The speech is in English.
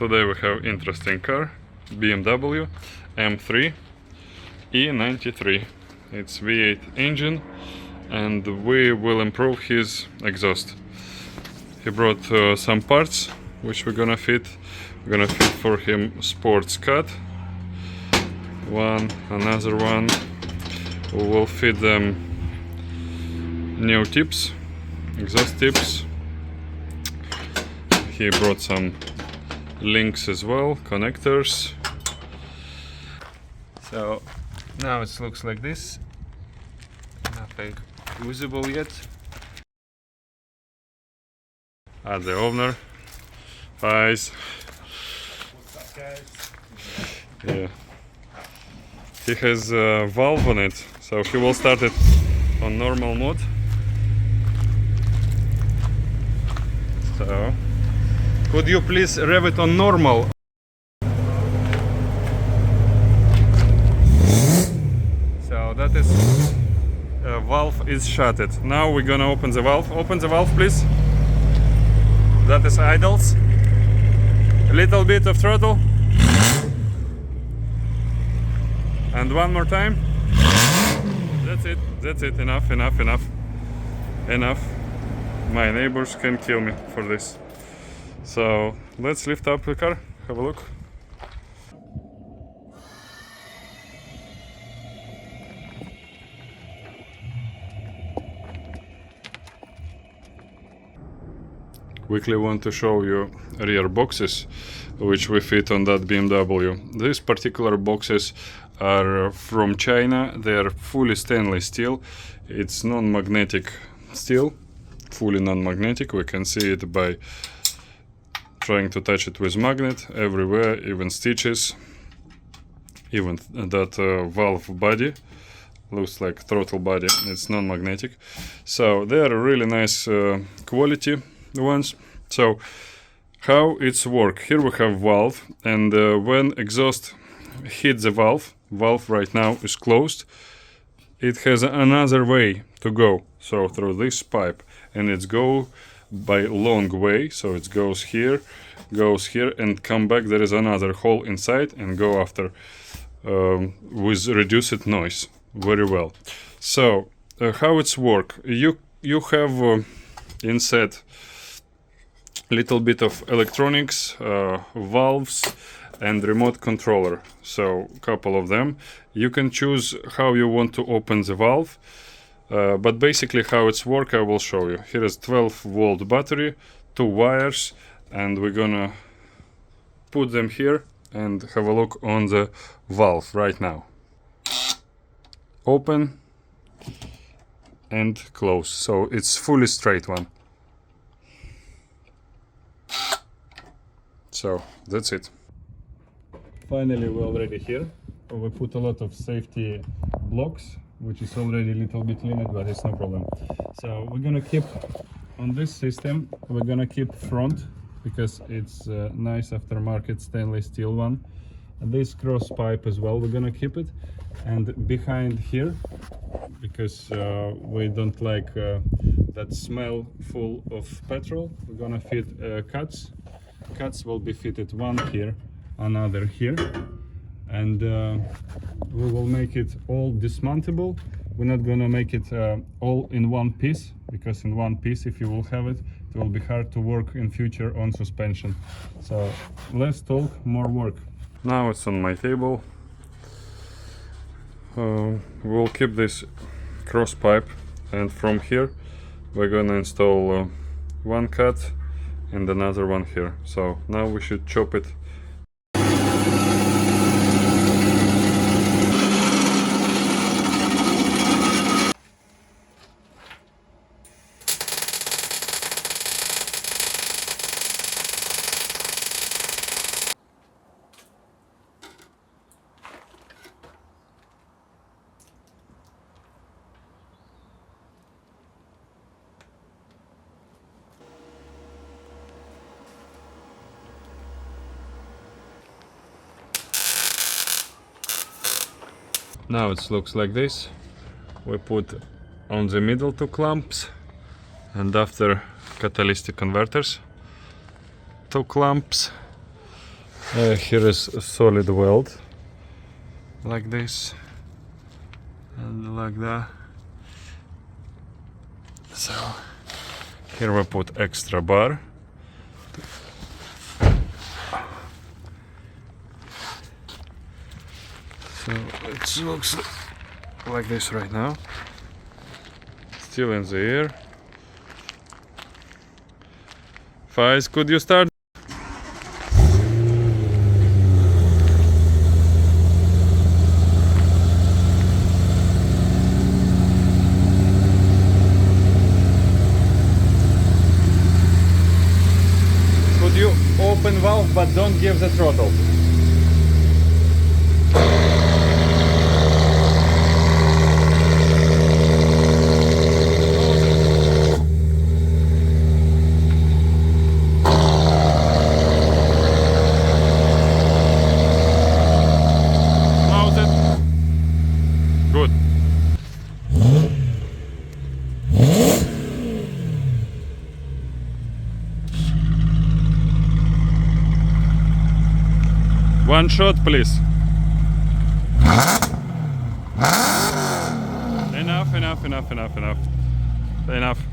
Today we have interesting car, BMW M3 E93. It's V8 engine, and we will improve his exhaust. He brought some parts which we're gonna fit. We're gonna fit for him sports cut, another one. We will fit them new tips, exhaust tips. He brought some links as well, connectors. So now it looks like this. Nothing visible yet. The owner. Guys. What's up, guys? Yeah. He has a valve on it, so he will start it on normal mode. So, could you please rev it on normal? So that is valve is shutted. Now we're gonna open the valve. Open the valve, please. That is idles. A little bit of throttle. And one more time. That's it. That's it. Enough. My neighbors can kill me for this. So let's lift up the car. Have a look. Quickly want to show you rear boxes which we fit on that BMW. These particular boxes are from China. They are fully stainless steel. It's non-magnetic steel, fully non-magnetic. We can see it by trying to touch it with magnet everywhere, even stitches, even that valve body looks like throttle body. It's non-magnetic, so they are really nice quality ones. So how it's work? Here we have valve, and when exhaust hits the valve right now is closed. It has another way to go, so through this pipe, and it's go by long way, so it goes here and come back. There is another hole inside and go after with reduced noise very well. So how it's work? You have inside little bit of electronics, valves and remote controller, so couple of them. You can choose how you want to open the valve, but basically how it's work I will show you. Here is 12-volt battery, 2 wires, and we're gonna put them here and have a look on the valve right now. Open and close, so it's fully straight one. So that's it. Finally, we're already here. We put a lot of safety blocks, which is already a little bit limited, but it's no problem. So we're gonna keep on this system, we're gonna keep front because it's a nice aftermarket stainless steel one. And this cross pipe as well, we're gonna keep it. And behind here, because we don't like that smell full of petrol, we're gonna fit cuts. Cuts will be fitted one here, another here, and we will make it all dismountable. We're not gonna make it all in one piece, because in one piece, if you will have it, it will be hard to work in future on suspension. So less talk, more work. Now it's on my table. We'll keep this cross pipe, and from here we're gonna install one cut and another one here. So now we should chop it. Now it looks like this. We put on the middle 2 clamps, and after catalytic converters 2 clamps, Here is a solid weld, like this and like that. So here we put extra bar. So it looks like this right now. Still in the air. Faiz, could you start? Could you open valve but don't give the throttle? Close it. Good. One shot, please. Enough. Enough.